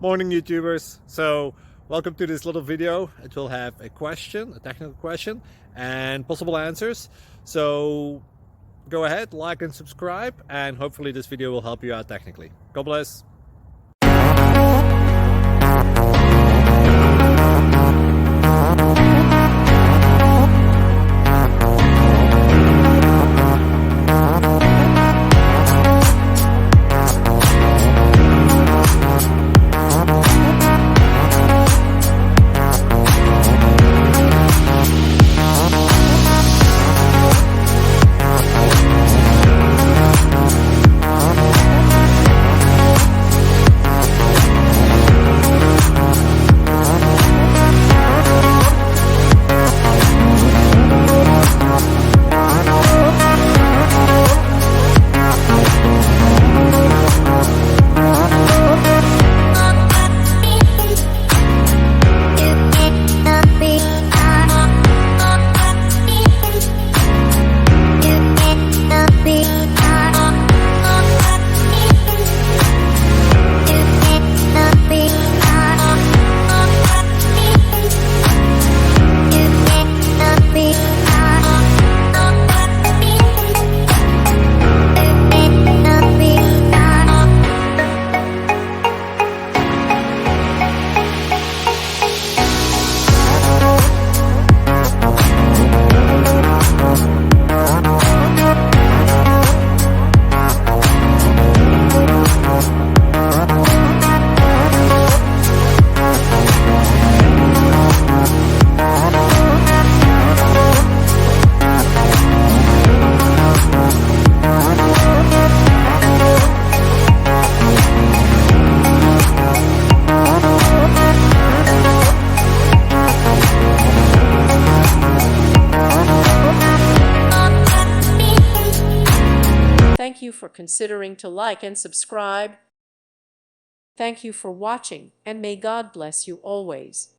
Morning YouTubers. So welcome to this little video. It will have a question, a technical question, and possible answers. So go ahead, like and subscribe, and hopefully this video will help you out technically. God bless. Thank you for considering to like and subscribe. Thank you for watching, and may God bless you always.